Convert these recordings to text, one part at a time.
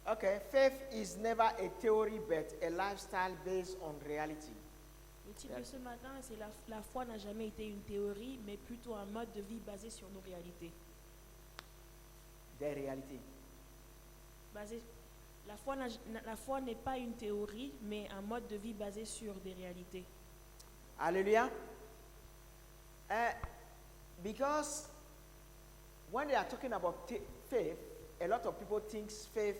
Okay, faith is never a theory but a lifestyle based on reality. Le titre de ce matin, c'est la foi n'a jamais été une théorie, mais plutôt un mode de vie basé sur nos réalités. The reality. La foi n'est pas une théorie, mais un mode de vie basé sur des réalités. Hallelujah. Because when they are talking about faith, a lot of people think faith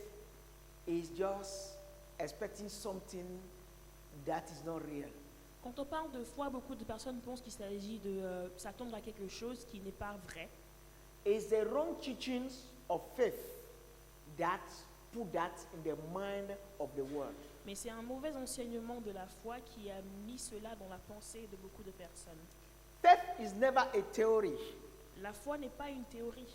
is just expecting something that is not real. Quand on parle de foi, beaucoup de personnes pensent qu'il s'agit de s'attendre à quelque chose qui n'est pas vrai. It's the wrong teachings of faith that put that in the mind of the world. Mais c'est un mauvais enseignement de la foi qui a mis cela dans la pensée de beaucoup de personnes. Faith is never a theory. La foi n'est pas une théorie.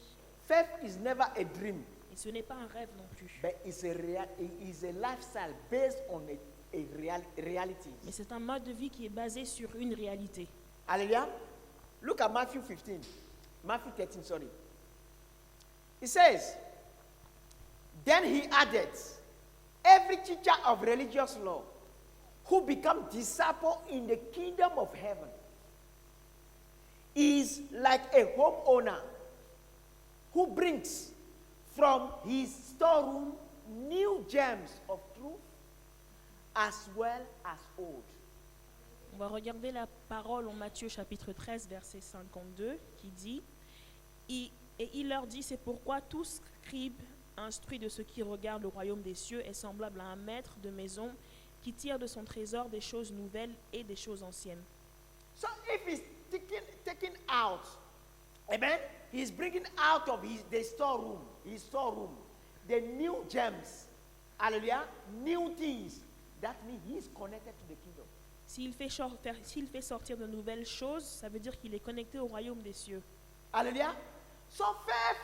Faith is never a dream. Et ce n'est pas un rêve non plus. But it's a lifestyle based on reality. Mais c'est un mode de vie qui est basé sur une réalité. Hallelujah. Look at Matthew 13, sorry. It says, then he added, every teacher of religious law who become disciple in the kingdom of heaven is like a homeowner who brings from his storeroom new gems of truth as well as old. On va regarder la parole en Matthieu chapitre 13, verset 52, qui dit et il leur dit, c'est pourquoi tout scribe instruit de ce qui regarde le royaume des cieux est semblable à un maître de maison qui tire de son trésor des choses nouvelles et des choses anciennes. So if he's taking out, amen, he's bringing out of his storeroom, the new gems, hallelujah, new things, that means he's connected to the kingdom. S'il fait sortir de nouvelles choses, ça veut dire qu'il est connecté au royaume des cieux. Hallelujah. So faith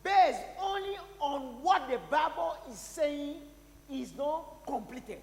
based only on what the Bible is saying is not completed.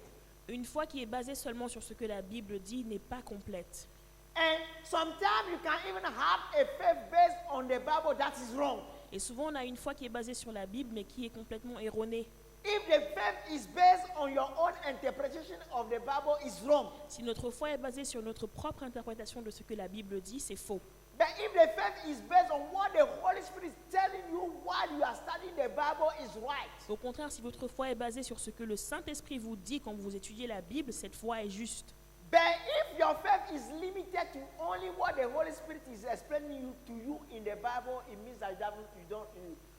Une foi qui est basée seulement sur ce que la Bible dit n'est pas complète. And sometimes you can even have a faith based on the Bible that is wrong. Et souvent on a une foi qui est basée sur la Bible mais qui est complètement erronée. If the faith is based on your own interpretation of the Bible, is wrong. Si notre foi est basée sur notre propre interprétation de ce que la Bible dit, c'est faux. But if the faith is based on what the Holy Spirit is telling you while you are studying the Bible, is right. Au contraire, si votre foi est basée sur ce que le Saint-Esprit vous dit quand vous étudiez la Bible, cette foi est juste. But if your faith is limited to only what the Holy Spirit is explaining to you in the Bible, it means that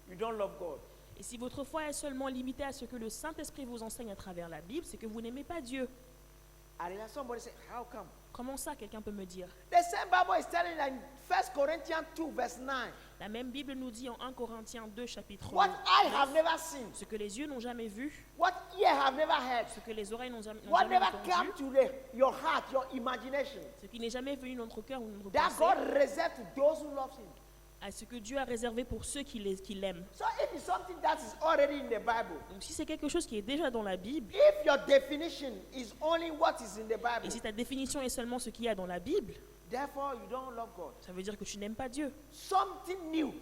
you don't love God. Et si votre foi est seulement limitée à ce que le Saint-Esprit vous enseigne à travers la Bible, c'est que vous n'aimez pas Dieu. Somebody say, how come? Comment ça, quelqu'un peut me dire? The same Bible is telling in 1 Corinthians 2, verse 9. La même Bible nous dit en 1 Corinthiens 2, chapitre 9, What I have never seen, ce que les yeux n'ont jamais vu, what ear have never heard, ce que les oreilles n'ont jamais what never entendu, come to your heart, your imagination, ce qui n'est jamais venu dans notre cœur ou dans notre that pensée, God reserved to those who love Him. à ce que Dieu a réservé pour ceux qui l'aiment. So if it's something that is already in the Bible, Donc si c'est quelque chose qui est déjà dans la Bible, if your definition is only what is in the Bible, et si ta définition est seulement ce qu'il y a dans la Bible, therefore you don't love God. ça veut dire que tu n'aimes pas Dieu. Something new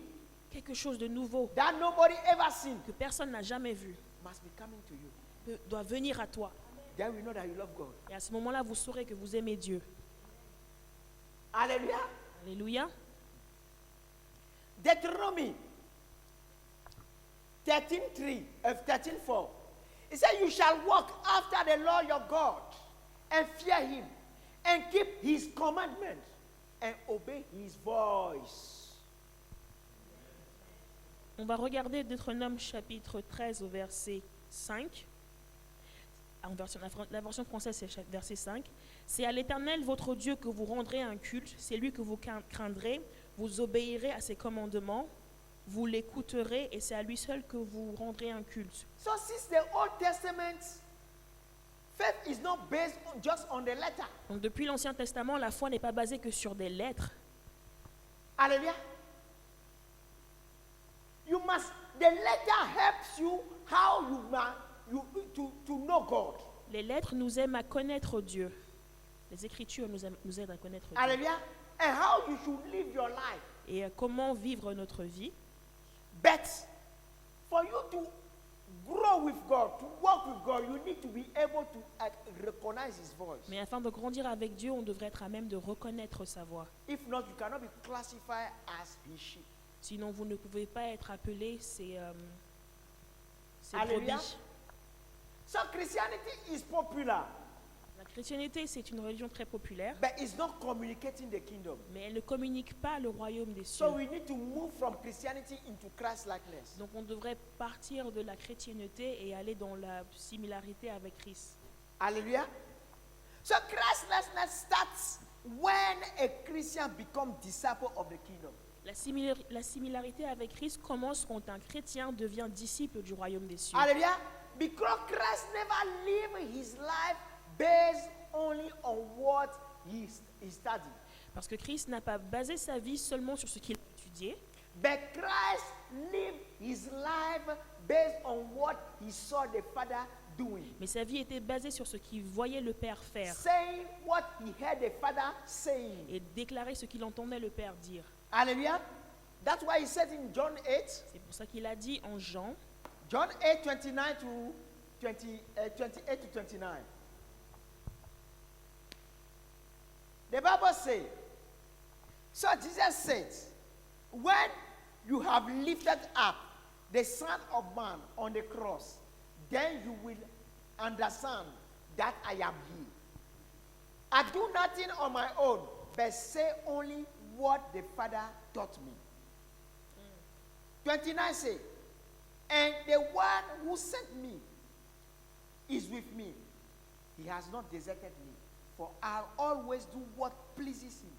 Quelque chose de nouveau that nobody ever seen que personne n'a jamais vu must be coming to you. doit venir à toi. Then we know that you love God. Et à ce moment-là, vous saurez que vous aimez Dieu. Hallelujah. Alléluia. Deuteronomy 13:4. It says, you shall walk after the Lord your God and fear him and keep his commandments and obey his voice. On va regarder Deutéronome chapitre 13 au verset 5. La version française, c'est verset 5. C'est à l'Éternel votre Dieu que vous rendrez un culte, c'est lui que vous craindrez, vous obéirez à ses commandements, vous l'écouterez et c'est à lui seul que vous rendrez un culte. So since the Old Testament, faith is not based just on the letter. Donc depuis l'Ancien Testament, la foi n'est pas basée que sur des lettres. Hallelujah. The letter helps you how to know God. Les lettres nous aident à connaître Dieu. Les Écritures nous aident à connaître Dieu. Hallelujah. And how you should live your life. Et comment vivre notre vie. But for you to grow grow with God, to walk with God, you need to be able to recognize His voice. Mais afin de grandir avec Dieu, on devrait être à même de reconnaître sa voix. If not, you cannot be classified as His sheep. Sinon, vous ne pouvez pas être appelé ses Alléluia. brebis. So Christianity is popular, La chrétienté, c'est une religion très populaire, but it's not communicating the kingdom. mais elle ne communique pas le royaume des cieux. So we need to move from Christianity into Christ-likeness. Donc on devrait partir de la chrétienté et aller dans la similarité avec Christ. Hallelujah. So Christ-likeness starts when a Christian becomes disciple of the kingdom. La similarité avec Christ commence quand un chrétien devient disciple du royaume des cieux. Hallelujah. Because Christ never lived his life based only on what he studied. Parce que Christ n'a pas basé sa vie seulement sur ce qu'il a étudié, But Christ lived his life based on what he saw the Father doing. mais sa vie était basée sur ce qu'il voyait le Père faire Saying what he heard the Father saying. et déclarer ce qu'il entendait le Père dire. Hallelujah. That's why he said in John 8, C'est pour ça qu'il a dit en Jean, John 8, 29 to 28 to 29. The Bible says, so Jesus said, when you have lifted up the Son of Man on the cross, then you will understand that I am He. I do nothing on my own, but say only what the Father taught me. 29 say, and the one who sent me is with me. He has not deserted me, for I'll always do what pleases him.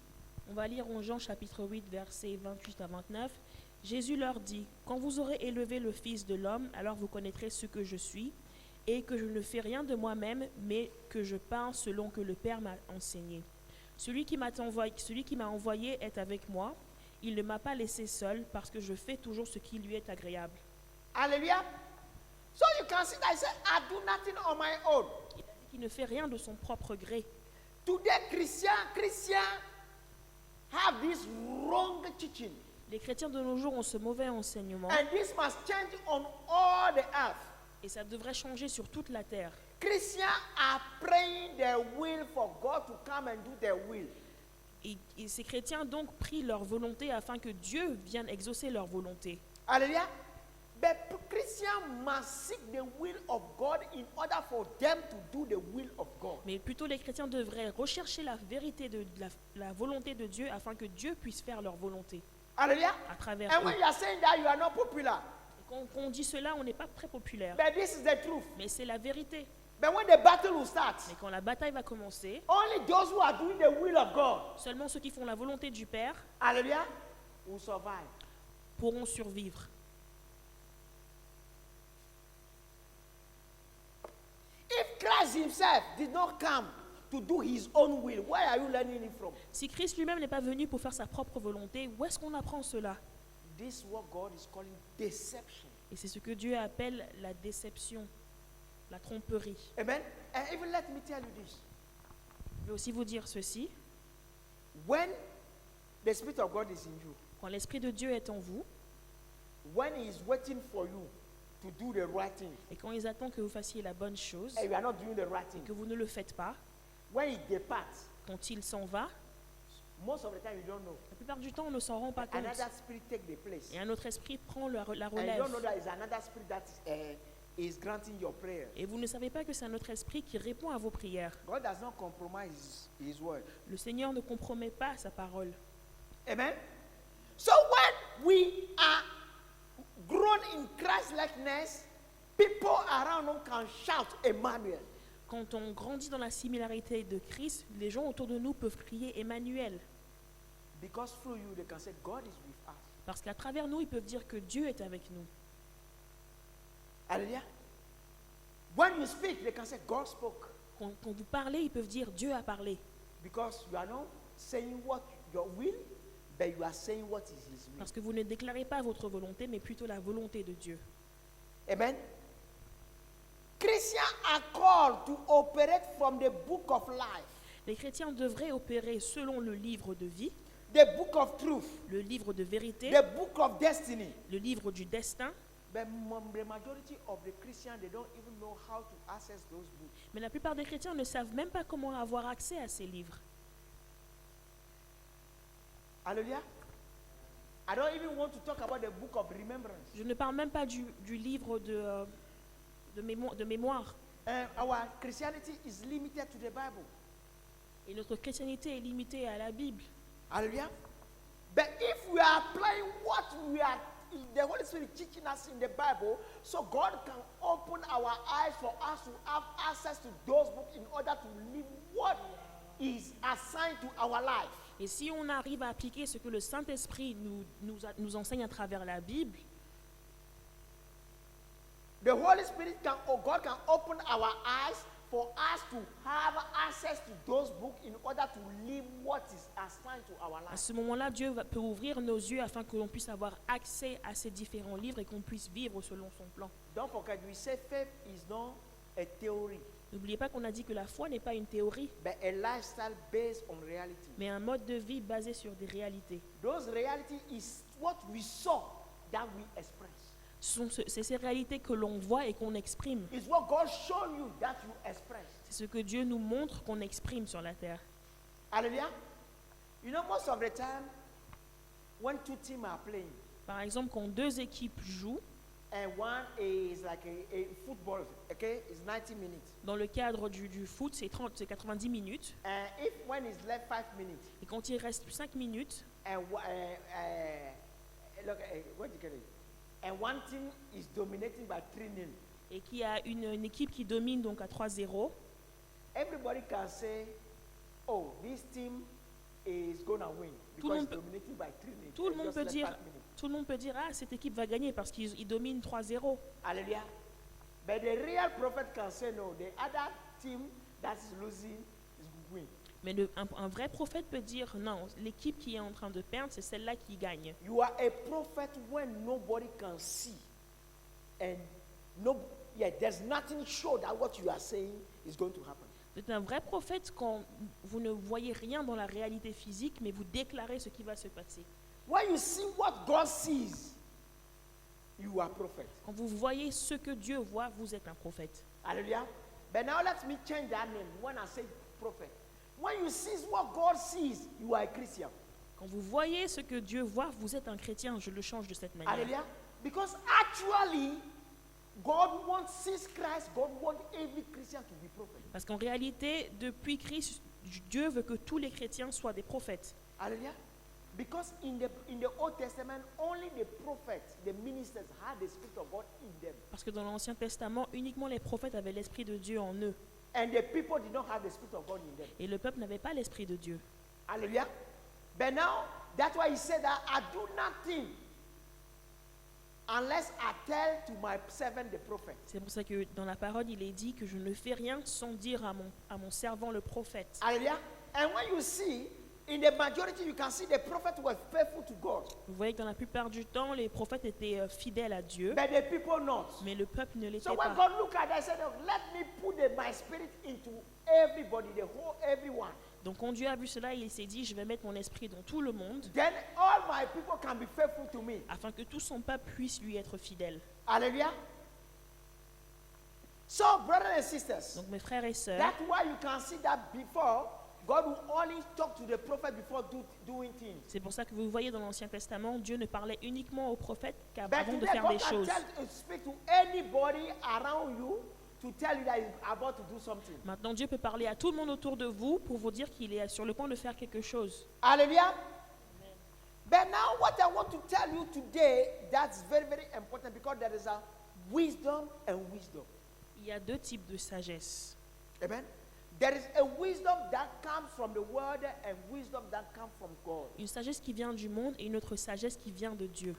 on va lire en Jean chapitre 8, versets 28 à 29. Jésus leur dit, quand vous aurez élevé le Fils de l'homme, alors vous connaîtrez ce que je suis, et que je ne fais rien de moi-même, mais que je parle selon que le Père m'a enseigné. Celui qui m'a envoyé est avec moi. Il ne m'a pas laissé seul, parce que je fais toujours ce qui lui est agréable. Hallelujah. So you can see that I said, I do nothing on my own. Il a dit qu'il ne fait rien de son propre gré. Today, Christians have this wrong teaching. Les chrétiens de nos jours ont ce mauvais enseignement, And this must change on all the earth. et ça devrait changer sur toute la terre. Christians are praying their will for God to come and do their will. Et ces chrétiens donc prient leur volonté afin que Dieu vienne exaucer leur volonté. Hallelujah. But Christians must seek the will of God in order for them to do the will of God. Mais plutôt les chrétiens devraient rechercher la vérité de la volonté de Dieu afin que Dieu puisse faire leur volonté Hallelujah. à travers And eux. when you are saying that, you are not popular. Et quand on dit cela, on n'est pas très populaire. But this is the truth. Mais c'est la vérité. But when the battle will start, Mais quand la bataille va commencer, only those who are doing the will of God, seulement ceux qui font la volonté du Père hallelujah, will survive. pourront survivre. If Christ himself did not come to do his own will, where are you learning it from? Si Christ lui-même n'est pas venu pour faire sa propre volonté, où est-ce qu'on apprend cela? This is what God is calling deception. Et c'est ce que Dieu appelle la déception, la tromperie. Amen. And even let me tell you this. Je vais aussi vous dire ceci. When the Spirit of God is in you, Quand l'Esprit de Dieu est en vous, when he is waiting for you to do the right thing, et quand ils attendent que vous fassiez la bonne chose, and you are not doing the right et thing, que vous ne le faites pas, when he departs, quand il s'en va, most of the time you don't know. la plupart du temps, on ne s'en rend pas compte. Another spirit take the place. Et un autre esprit prend la And you relève. don't know that it's another spirit that is granting your prayer. Et vous ne savez pas que c'est un autre esprit qui répond à vos prières. God does not compromise his word. Le Seigneur ne compromet pas sa parole. Amen. So when we are grown in Christ likeness, people around us can shout Emmanuel. Quand on grandit dans la similarité de Christ, les gens autour de nous peuvent crier Emmanuel. Because through you they can say God is with us. Parce qu'à travers nous, ils peuvent dire que Dieu est avec nous. Hallelujah. When you speak, they can say God spoke. Quand vous parlez, ils peuvent dire Dieu a parlé. Because you are not saying what your will, but you are saying what is his will. Parce que vous ne déclarez pas votre volonté, mais plutôt la volonté de Dieu. Amen. Christians are called to operate from the book of life, Les chrétiens devraient opérer selon le livre de vie, the book of truth, le livre de vérité, the book of destiny. le livre du destin. But the majority of the Christians, they don't even know how to access those books. Mais la plupart des chrétiens ne savent même pas comment avoir accès à ces livres. Hallelujah. I don't even want to talk about the book of remembrance. Je ne parle même pas du livre de mémoire. Our Christianity is limited to the Bible. Et notre chrétienté est limitée à la Bible. Hallelujah. But if we are applying what we are, the Holy Spirit teaching us in the Bible, so God can open our eyes for us to have access to those books in order to live what is assigned to our life. Et si on arrive à appliquer ce que le Saint-Esprit nous enseigne à travers la Bible, The Holy Spirit can, or God can open our eyes for us to have access to those books in order to live what is assigned to our à life. ce moment-là, Dieu peut ouvrir nos yeux afin que l'on puisse avoir accès à ces différents livres et qu'on puisse vivre selon son plan. Don't forget, we say faith is not a theory, N'oubliez pas qu'on a dit que la foi n'est pas une théorie, but a lifestyle based on reality. mais un mode de vie basé sur des réalités. Those reality is what we saw that we express. C'est ces réalités que l'on voit et qu'on exprime. It's what God showed you that you express. C'est ce que Dieu nous montre qu'on exprime sur la terre. Hallelujah. You know, most of the time, when two teams are playing, Par exemple, quand deux équipes jouent, and one is like a football, okay, it's 90 minutes. dans le cadre du foot, c'est 90 minutes. And if when it's left 5 minutes, Et quand il reste 5 minutes, and look, what do you call it? And one team is dominating by 3-0. et qu'il y a une équipe qui domine donc à 3-0, Everybody can say, "Oh, this team is gonna win Tout le because monde it's peut- dominating by 3-0." tout le It's monde just peut left dire, 5 minutes. tout le monde peut dire, ah, cette équipe va gagner parce qu'ils dominent 3-0. Hallelujah. But the real prophet can say, "No, the other team that is losing is win." Mais un vrai prophète peut dire, non, l'équipe qui est en train de perdre, c'est celle-là qui gagne. You are a prophet when nobody can see, and there's nothing sure that what you are saying is going to happen. Vous êtes un vrai prophète quand vous ne voyez rien dans la réalité physique, mais vous déclarez ce qui va se passer. When you see what God sees, you are prophet. Quand vous voyez ce que Dieu voit, vous êtes un prophète. Hallelujah. But now let me change that name when I say prophet. When you see what God sees, you are a Christian. Quand vous voyez ce que Dieu voit, vous êtes un chrétien. Je le change de cette manière. Hallelujah. Because actually, God wants, since Christ, God wants every Christian to be prophet. Parce qu'en réalité, depuis Christ, Dieu veut que tous les chrétiens soient des prophètes. Hallelujah. Because in the Old Testament, only the prophets, the ministers had the Spirit of God in them. Parce que dans l'Ancien Testament, uniquement les prophètes avaient l'Esprit de Dieu en eux. And the people did not have the Spirit of God in them. Et le peuple n'avait pas l'Esprit de Dieu. Hallelujah. But now, that's why he said that I do nothing unless I tell to my servant the prophet. C'est pour ça que dans la parole, il est dit que je ne fais rien sans dire à mon servant le prophète. Hallelujah. And when you see, in the majority, you can see the prophet was faithful to God, Vous voyez que dans la plupart du temps, les prophètes étaient fidèles à Dieu, but the people not. mais le peuple ne l'était So when pas. God looked at that, he said, "Oh, let me put my spirit into everybody, everyone. Donc quand Dieu a vu cela, il s'est dit, je vais mettre mon esprit dans tout le monde, Then all my people can be faithful to me." afin que tout son peuple puisse lui être fidèle. Hallelujah. So, brothers and sisters, Donc mes frères et sœurs, that's why you can see that before, God will only talk to the prophet before doing things. c'est pour ça que vous voyez dans l'Ancien Testament, Dieu ne parlait uniquement aux prophètes But qu'avant de today, faire God des can choses. speak to anybody around you to tell you that he's about to do something. Maintenant, Dieu peut parler à tout le monde autour de vous pour vous dire qu'il est sur le point de faire quelque chose. Hallelujah. But now what I want to tell you today, that's very, very important because there is a wisdom and wisdom. Il y a deux types de sagesse. Amen. There is a wisdom that comes from the word and wisdom that comes from God. Une sagesse qui vient du monde et une autre sagesse qui vient de Dieu.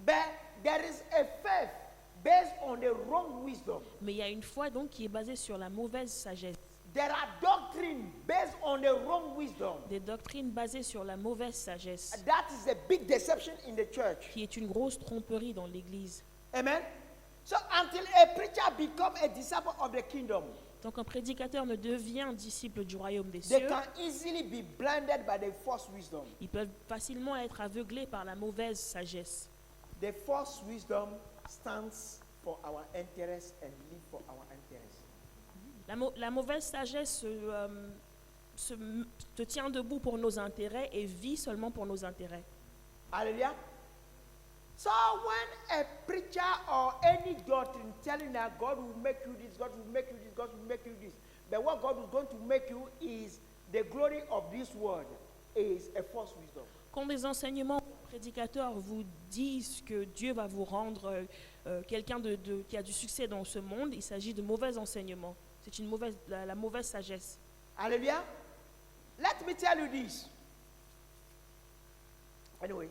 But there is a faith based on the wrong wisdom. Mais il y a une foi donc qui est basée sur la mauvaise sagesse. There are doctrines based on the wrong wisdom. Des doctrines basées sur la mauvaise sagesse, That is a big deception in the church. qui est une grosse tromperie dans l'Église. Amen. So until a preacher becomes a disciple of the kingdom, Tant qu'un prédicateur ne devient disciple du royaume des they cieux, can easily be blinded by the false wisdom. ils peuvent facilement être aveuglés par la mauvaise sagesse. The false wisdom stands for our interest and live for our interest. La mauvaise sagesse te tient debout pour nos intérêts et vit seulement pour nos intérêts. Hallelujah. So when a preacher or any doctrine telling that God will make you this, God will make you this, God will make you this, but what God is going to make you is the glory of this world, is a false wisdom. Quand des enseignements prédicateurs vous disent que Dieu va vous rendre quelqu'un qui a du succès dans ce monde, il s'agit de mauvais enseignements. C'est la mauvaise sagesse. Hallelujah. Let me tell you this. Anyway,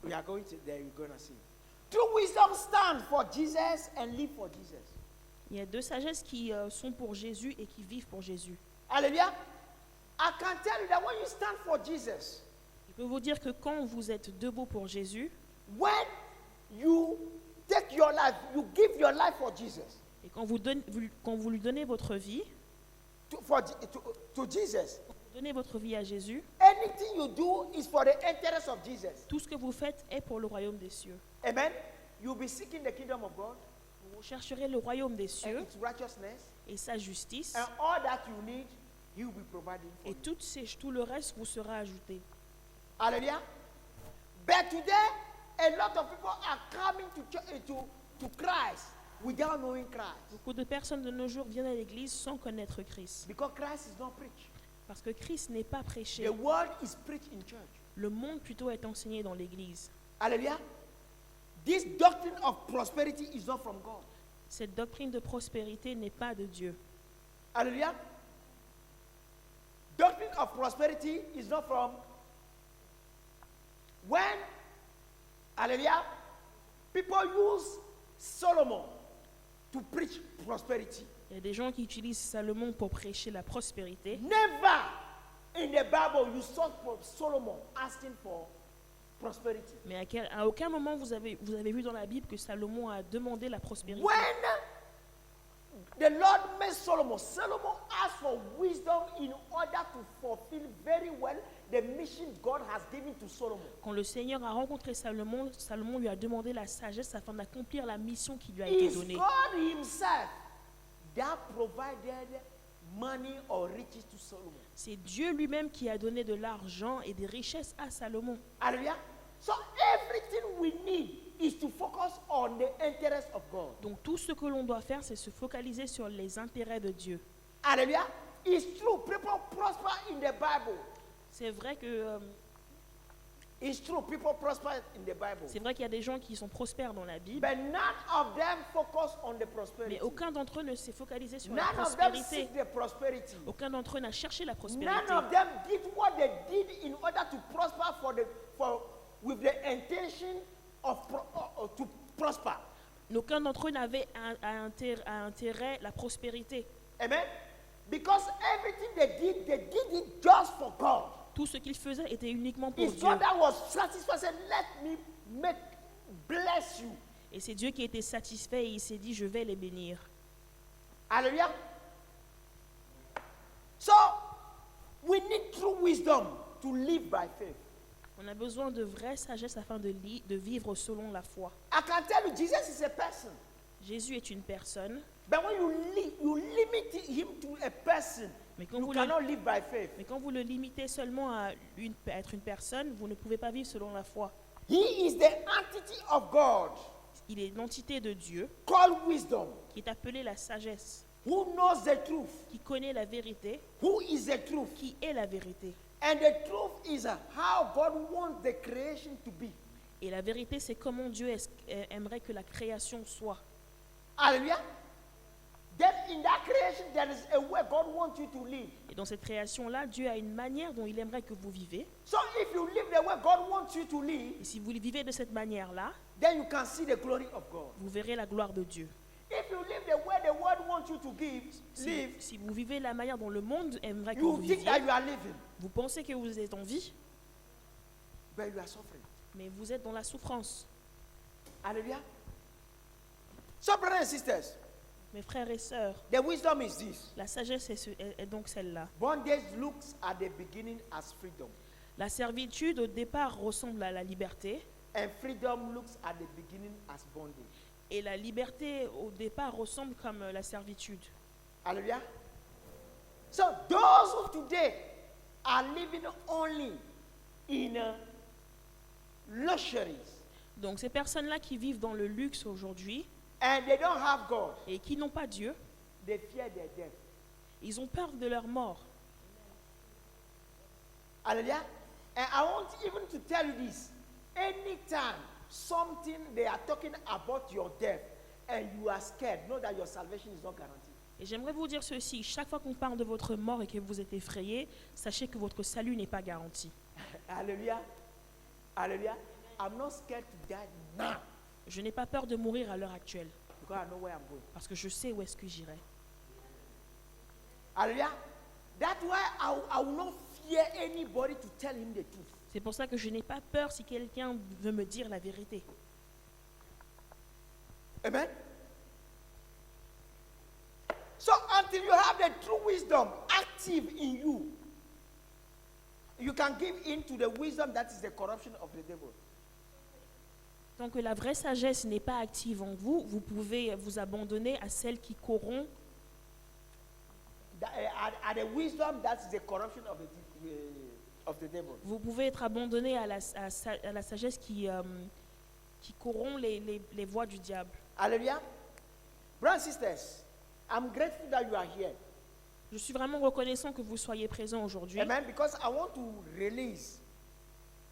we are going to there, you're going to see. True wisdom stand for Jesus and live for Jesus. Il y a deux sagesses qui sont pour Jésus et qui vivent pour Jésus. Hallelujah. I can tell you that when you stand for Jesus, Je peux vous dire que quand vous êtes debout pour Jésus, when you take your life, you give your life for Jesus, et quand vous lui donnez votre vie, to Jesus, donnez votre vie à Jésus, anything you do is for the interest of Jesus. tout ce que vous faites est pour le royaume des cieux. Amen. You'll be seeking the kingdom of God Vous chercherez le royaume des and cieux its righteousness, et sa justice, and all that you need, He will be providing for et you. tout le reste vous sera ajouté. Hallelujah. But today, a lot of people are coming to Christ without knowing Christ, Beaucoup de personnes de nos jours viennent à l'église sans connaître Christ. because Christ is not preached. Parce que Christ n'est pas prêché. The word is preached in church. Le monde plutôt est enseigné dans l'église. Hallelujah. This doctrine of prosperity is not from God. Cette doctrine de prospérité n'est pas de Dieu. Hallelujah. Doctrine of prosperity is not from when, hallelujah, people use Solomon to preach prosperity. Il y a des gens qui utilisent Salomon pour prêcher la prospérité. Never in the Bible you saw Solomon asking for prosperity. Mais à aucun moment vous avez vu dans la Bible que Salomon a demandé la prospérité. When the Lord made Solomon asked for wisdom in order to fulfill very well the mission God has given to Solomon. Quand le Seigneur a rencontré Salomon, Salomon lui a demandé la sagesse afin d'accomplir la mission qui lui a été It's donnée. God Himself that provided money or riches to Solomon. C'est Dieu lui-même qui a donné de l'argent et des richesses à Salomon. Hallelujah. So everything we need is to focus on the interest of God. Donc tout ce que l'on doit faire, c'est se focaliser sur les intérêts de Dieu. Hallelujah. It's true. People prosper in the Bible. C'est vrai que It's true. People prosper in the Bible. c'est vrai qu'il y a des gens qui sont prospères dans la Bible, But none of them focus on the prosperity. mais aucun d'entre eux ne s'est focalisé sur la None of them prospérité. seek the prosperity. Aucun d'entre eux n'a cherché la None prospérité. of them did what they did in order to prosper with the intention of to prosper. Aucun d'entre eux n'avait à intérêt la prospérité. Amen. Because everything they did it just for God. Tout ce qu'ils faisaient était uniquement pour It's Dieu. God that was satisfied. Said, "Let me bless you." Et c'est Dieu qui était satisfait et il s'est dit, je vais les bénir. Hallelujah. So we need true wisdom to live by faith. On a besoin de vraie sagesse afin de vivre selon la foi. I can tell you, Jesus is a person. Jésus est une personne, But when you limit him to a person, mais quand, you vous cannot le, live by faith. mais quand vous le limitez seulement à être une personne, vous ne pouvez pas vivre selon la foi. He is the entity of God Il est l'entité de Dieu called wisdom, qui est appelée la sagesse, who knows the truth, qui connaît la vérité, who is the truth. qui est la vérité. And the truth is how God wants the creation to be. Et la vérité, c'est comment Dieu aimerait que la création soit. Hallelujah. Then in that creation, there is a way God wants you to live. Et dans cette création-là, Dieu a une manière dont il aimerait que vous vivez. So if you live the way God wants you to live, Et si vous vivez de cette manière-là, then you can see the glory of God. vous verrez la gloire de Dieu. If you live the way the world wants you to live, Si vous vivez la manière dont le monde aimerait que you vous think that viviez, you are living, vous pensez que vous êtes en vie, but you are suffering. mais vous êtes dans la souffrance. Hallelujah. So, brothers and sisters, Mes frères et sœurs, the wisdom is this. la sagesse est donc celle-là. Bondage looks at the beginning as freedom, La servitude, au départ, ressemble à la liberté, and freedom looks at the beginning as bondage. Et la liberté, au départ, ressemble comme la servitude. Hallelujah. So those who today are living only in luxuries Donc ces personnes-là qui vivent dans le luxe aujourd'hui and they don't have God, et qui n'ont pas Dieu, they fear their death. ils ont peur de leur mort. Hallelujah. And I want even to tell you this. Anytime something they are talking about your death and you are scared, know that your salvation is not guaranteed. Et j'aimerais vous dire ceci, chaque fois qu'on parle de votre mort et que vous êtes effrayé, sachez que votre salut n'est pas garanti. Hallelujah. Hallelujah. I'm not scared to die now Je n'ai pas peur de mourir à l'heure actuelle, because I know where I'm going. parce que je sais où est-ce que j'irai. Hallelujah. That's why I will not fear anybody to tell him the truth. C'est pour ça que je n'ai pas peur si quelqu'un veut me dire la vérité. Amen. So until you have the true wisdom active in you, you can give in to the wisdom that is the corruption of the devil. Tant que la vraie sagesse n'est pas active en vous, vous pouvez vous abandonner à celle qui corrompt, At the wisdom that is the corruption of the devil. vous pouvez être abandonné à la sagesse qui corrompt les voies du diable. Hallelujah. Brothers and sisters, I'm grateful that you are here. Je suis vraiment reconnaissant que vous soyez présents aujourd'hui, Amen. Because I want to release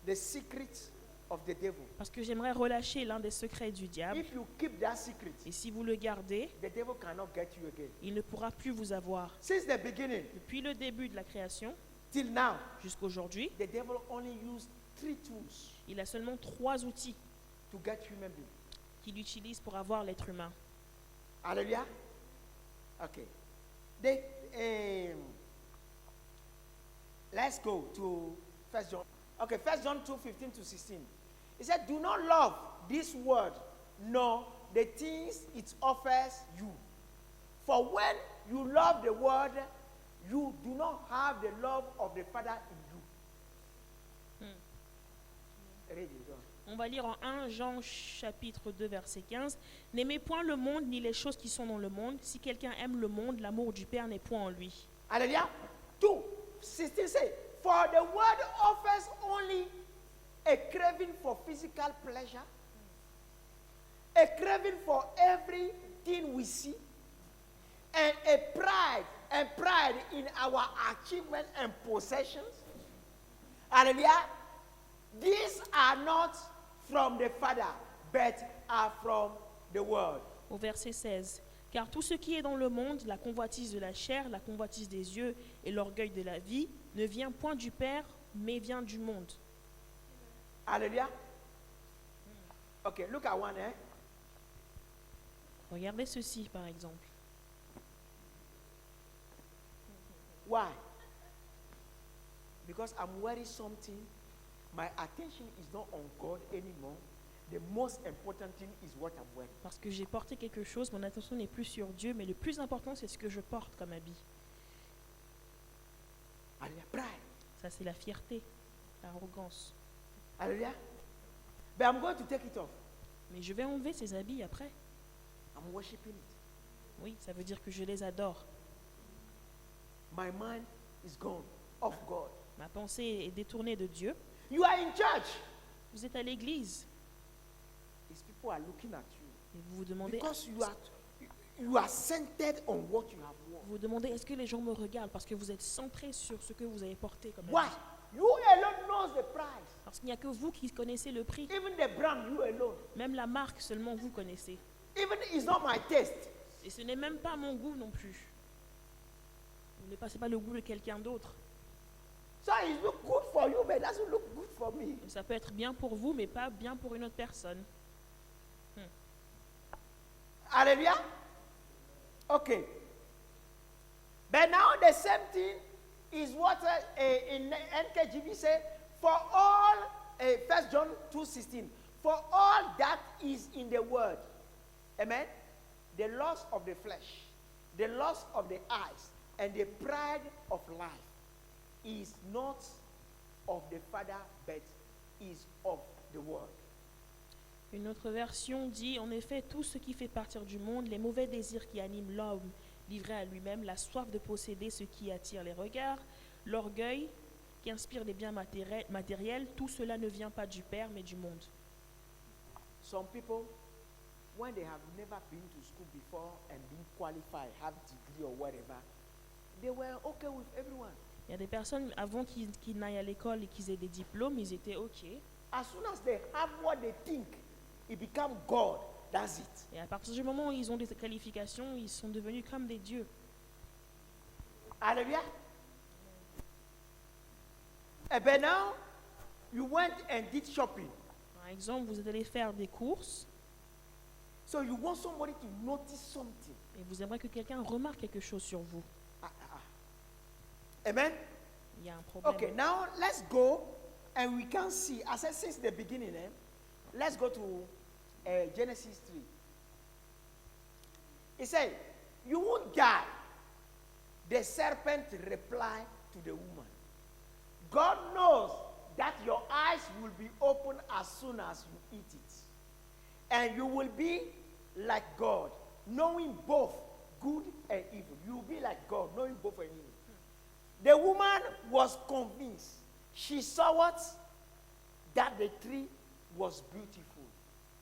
the secret of the devil. parce que j'aimerais relâcher l'un des secrets du diable. If you keep that secret, Et si vous le gardez, the devil cannot get you again. il ne pourra plus vous avoir. Since the beginning Depuis le début de la création till now, jusqu'aujourd'hui, the devil only used 3 tools il a seulement 3 outils to get human beings. qu'il utilise pour avoir l'être humain. Hallelujah. Okay. Let's go to 1 John. Okay, 1 John 2:15 to 16. He said, "Do not love this world, nor the things it offers you. For when you love the world, you do not have the love of the Father in you." Read it, go on. On va lire en 1 Jean chapitre 2 verset 15. N'aimez point le monde ni les choses qui sont dans le monde. Si quelqu'un aime le monde, l'amour du Père n'est point en lui. Hallelujah. 2:16 say, "For the world offers only a craving for physical pleasure, a craving for everything we see, and a pride in our achievement and possessions." Hallelujah. These are not from the Father, but are from the world. Au verset 16. Car tout ce qui est dans le monde, la convoitise de la chair, la convoitise des yeux et l'orgueil de la vie, ne vient point du Père, mais vient du monde. Hallelujah. Okay, look at one, Regardez ceci par exemple. Why? Because I'm wearing something, my attention is not on God anymore. The most important thing is what I'm wearing. Parce que j'ai porté quelque chose, mon attention n'est plus sur Dieu, mais le plus important c'est ce que je porte comme habit. Hallelujah. Pride. Ça c'est la fierté, l'arrogance. Hallelujah. But I'm going to take it off. Mais je vais enlever ces habits après. I'm worshiping it. Oui, ça veut dire que je les adore. My mind is gone off God. Ma pensée est détournée de Dieu. You are in church. Vous êtes à l'église These people are looking at you et vous vous demandez, because you are centered on what you have worn. vous demandez est-ce que les gens me regardent parce que vous êtes centré sur ce que vous avez porté comme Why? habit. You alone knows the price. Parce qu'il n'y a que vous qui connaissez le prix. Even the brand, you alone. Même la marque, seulement vous connaissez. Even it's not my taste. Et ce n'est même pas mon goût non plus. C'est pas le goût de quelqu'un d'autre. So it look good for you, but it doesn't look good for me. Et ça peut être bien pour vous, mais pas bien pour une autre personne. Hallelujah. Okay. But now the same thing is what in NKJV say, for all, 1 John 2:16, for all that is in the world, amen, the lust of the flesh, the lust of the eyes, and the pride of life is not of the Father, but is of the world. Une autre version dit, en effet, tout ce qui fait partir du monde, les mauvais désirs qui animent l'homme livré à lui-même, la soif de posséder ce qui attire les regards, l'orgueil qui inspire des biens matériels, tout cela ne vient pas du Père, mais du monde. Some people, when they have never been to school before and been qualified, have degree or whatever, they were okay with everyone. Il y a des personnes, avant qu'ils n'aillent à l'école et qu'ils aient des diplômes, ils étaient OK. As soon as they have what they think, it becomes God. That's it. Et à partir du moment où ils ont des qualifications, ils sont devenus comme des dieux. Hallelujah. And then now, you went and did shopping. Par exemple, vous êtes allé faire des courses So you want somebody to notice something. et vous aimeriez que quelqu'un remarque quelque chose sur vous. Amen. Il y a un problème. Okay, now let's go and we can see. I said since the beginning, let's go to Genesis 3. It said, "You won't die." The serpent replied to the woman, "God knows that your eyes will be open as soon as you eat it, and you will be like God, knowing both good and evil." You will be like God, knowing both and evil. The woman was convinced. She saw what? That the tree was beautiful.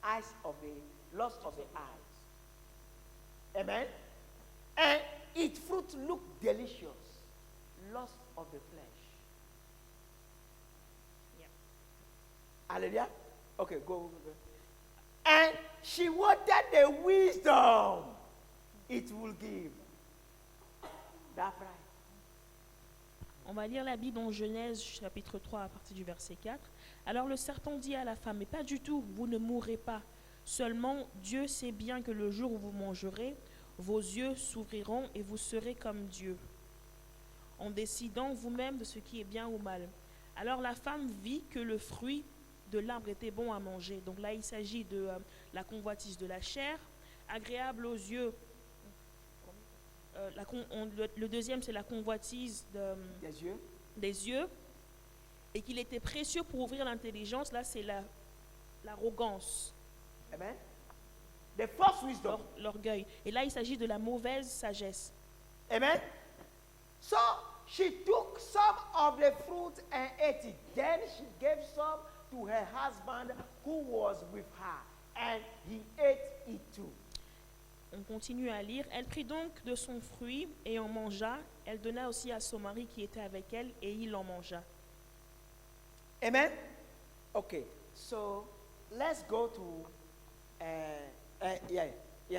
Eyes of the lust of the eyes. Amen. And its fruit looked delicious. Lust of the flesh. Yeah. Hallelujah. Okay, go. And she wanted the wisdom it will give. That's right. On va lire la Bible en Genèse chapitre 3 à partir du verset 4. Alors le serpent dit à la femme, mais pas du tout, vous ne mourrez pas. Seulement Dieu sait bien que le jour où vous mangerez, vos yeux s'ouvriront et vous serez comme Dieu, en décidant vous-même de ce qui est bien ou mal. Alors la femme vit que le fruit de l'arbre était bon à manger. Donc là, il s'agit de la convoitise de la chair, agréable aux yeux. Le deuxième, c'est la convoitise des yeux, et qu'il était précieux pour ouvrir l'intelligence. Là, c'est l'arrogance. Amen. The false wisdom. L'orgueil. Et là, il s'agit de la mauvaise sagesse. Amen. So she took some of the fruit and ate it. Then she gave some to her husband who was with her, and he ate it too. On continue à lire. Elle prit donc de son fruit et en mangea. Elle donna aussi à son mari qui était avec elle et il en mangea. Amen. Okay. So let's go to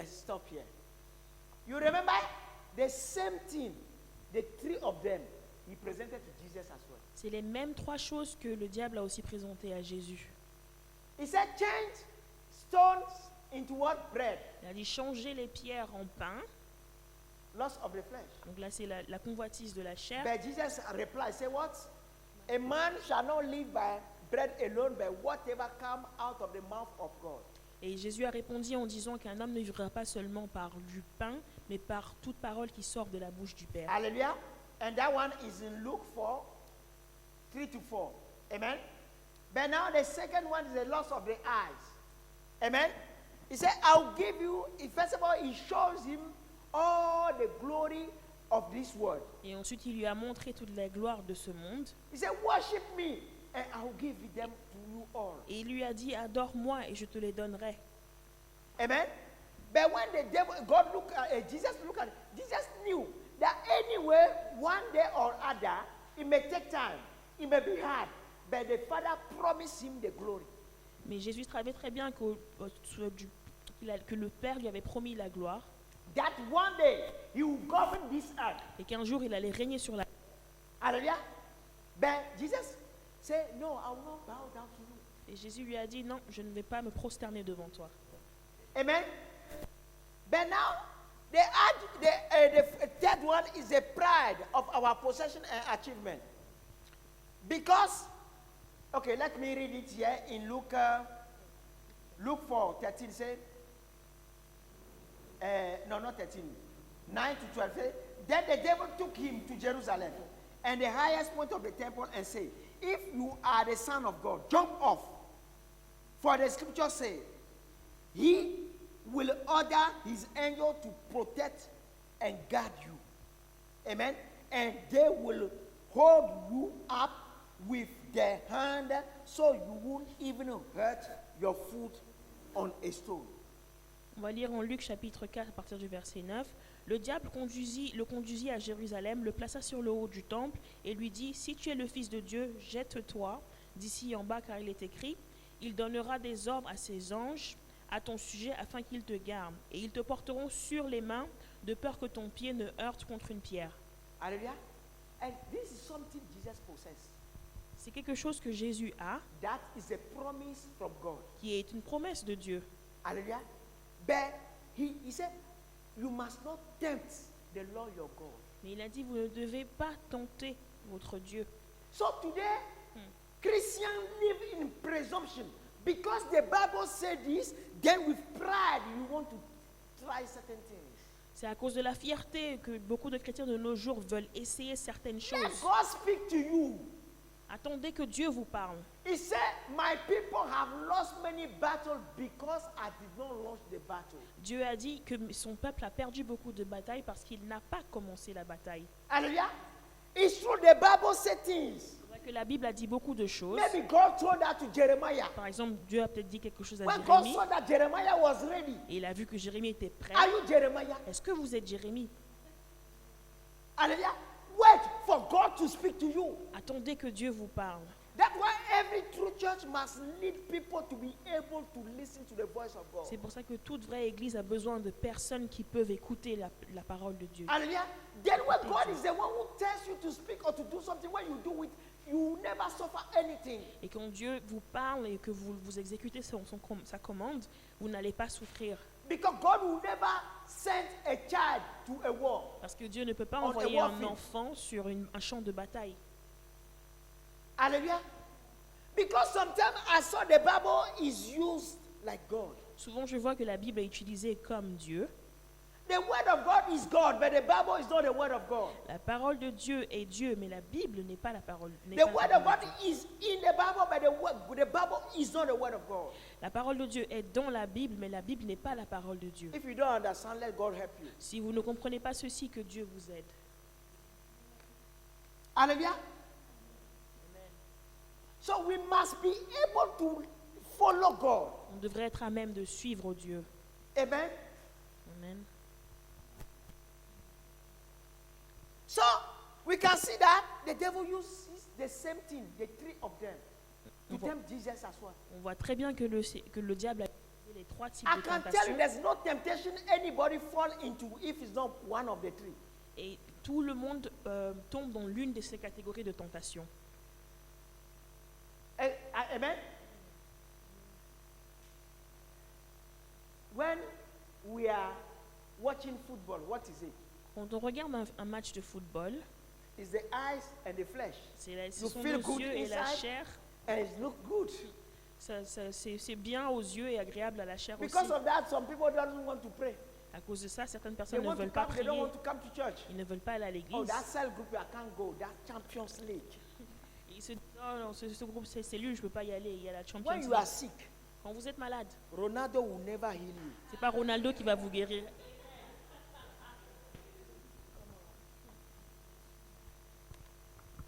stop here. You remember the same thing, the three of them, he presented to Jesus as well. C'est les mêmes trois choses que le diable a aussi présentées à Jésus. He said, change stones into what? Bread. Il a dit changer les pierres en pain. Lust of the flesh. Donc là, c'est la convoitise de la chair. But Jesus replied, say what? A man shall not live by bread alone, but whatever comes out of the mouth of God. Et Jésus a répondu en disant qu'un homme ne vivra pas seulement par du pain, mais par toute parole qui sort de la bouche du Père. Hallelujah. And that one is in Luke 4, 3-4. Amen. But now the second one is the loss of the eyes. Amen. He said, I'll give you, first of all, he shows him all the glory of this world. Et ensuite, il lui a montré toute la gloire de ce monde. He said, worship me, and I'll give them to you all. Et il lui a dit, adore-moi et je te les donnerai. Amen. But when the devil, God looked at Jesus knew that anyway, one day or other, it may take time, it may be hard, but the Father promised him the glory. Mais Jésus savait très bien que le Père lui avait promis la gloire. That one day he will govern this earth. Et qu'un jour il allait régner sur la terre. Hallelujah. But Jesus said, no, I will not bow down to you. Et Jésus lui a dit, non, je ne vais pas me prosterner devant toi. Amen. But now, the third one is the pride of our possession and achievement. Because, okay, let me read it here in Luke 4:13. Say, no, not 13. 9-12. Say, then the devil took him to Jerusalem and the highest point of the temple and said, if you are the Son of God, jump off. For the scripture say, He will order his angel to protect and guard you. Amen. And they will hold you up with their hand so you won't even hurt your foot on a stone. On va lire en Luc chapitre 4 à partir du verset 9. Le diable le conduisit à Jérusalem, le plaça sur le haut du temple et lui dit, si tu es le Fils de Dieu, jette-toi d'ici en bas, car il est écrit, il donnera des ordres à ses anges à ton sujet afin qu'ils te gardent, et ils te porteront sur les mains de peur que ton pied ne heurte contre une pierre. Hallelujah. And this is something Jesus possessed. C'est quelque chose que Jésus a, That is a promise from God. qui est une promesse de Dieu. Hallelujah. But he said, you must not tempt the Lord your God. Mais il a dit, vous ne devez pas tenter votre Dieu. So today, Christians live in presumption. Because the Bible said this, then with pride you want to try certain things. C'est à cause de la fierté que beaucoup de chrétiens de nos jours veulent essayer certaines Let choses. God speak to you. Attendez que Dieu vous parle. He said, my people have lost many battles because I did not launch the battle. Dieu a dit que son peuple a perdu beaucoup de batailles parce qu'il n'a pas commencé la bataille. Hallelujah. It's true, the Bible said things. C'est vrai que la Bible a dit beaucoup de choses. Maybe God told that to Jeremiah. Par exemple, Dieu a peut-être dit quelque chose à When God Jérémie saw that Jeremiah was ready. et il a vu que Jérémie était prêt. Are you Jeremiah? Est-ce que vous êtes Jérémie? Hallelujah. Wait for God to speak to you. Attendez que Dieu vous parle. That's why every true church must lead people to be able to listen to the voice of God. C'est pour ça que toute vraie église a besoin de personnes qui peuvent écouter la parole de Dieu. Hallelujah. Then when God is the one who tells you to speak or to do something, when you do it, you will never suffer anything. Et quand Dieu vous parle et que vous exécutez sa commande, vous n'allez pas souffrir. Because God will never send a child to a war. Parce que Dieu ne peut pas On envoyer est un warfare. enfant sur un champ de bataille. Hallelujah. Because sometimes I saw the Bible is used like God. Souvent, je vois que la Bible est utilisée comme Dieu. The word of God is God, but the Bible is not the word of God. La parole de Dieu est Dieu, mais la Bible n'est pas la parole. n'est The pas la word of parole God de Dieu. is in the Bible, but the Bible is not the word of God. La parole de Dieu est dans la Bible, mais la Bible n'est pas la parole de Dieu. If you don't understand, let God help you. Si vous ne comprenez pas ceci, que Dieu vous aide. Hallelujah. So we must be able to follow God. On devrait être à même de suivre Dieu. Amen. Amen. So we can see that the devil uses the same thing, the three of them, to On voit- tempt Jesus as well. On voit très bien que le diable a utilisé les trois types I de can tell you tentations. there's no temptation anybody fall into if it's not one of the three. Et tout le monde tombe dans l'une de ces catégories de tentations. Amen. When we are watching football, what is it? Quand on regarde un match de football, It's the eyes and the flesh. ce You sont feel nos good yeux et la inside. chair. And it looks good. C'est bien aux yeux et agréable à la chair aussi. Because of that, some people don't want to pray. À cause de ça, certaines They personnes ne want to veulent pas come, they don't prier. want to come to church. Ils ne veulent pas aller à Oh, l'église. that cell group, I can't go. That Champions League. Ils se disent, oh non, ce groupe, c'est cellule, je ne peux pas y aller. Il y a la Champions When you League. are sick, Quand vous êtes malade, Ronaldo will never heal you. c'est pas Ronaldo qui va vous guérir.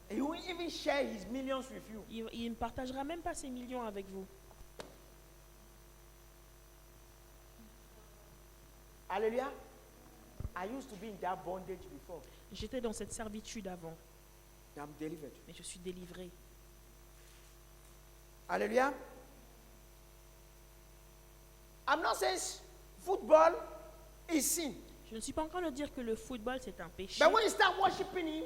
He will even share his millions with you. Il ne partagera même pas ses millions avec vous. Hallelujah. I used to be in that bondage before. J'étais dans cette servitude avant, I'm delivered. mais je suis délivrée. Hallelujah. I'm not saying football is sin. Je ne suis pas en train de dire que le football, c'est un péché. But when you start worshiping him,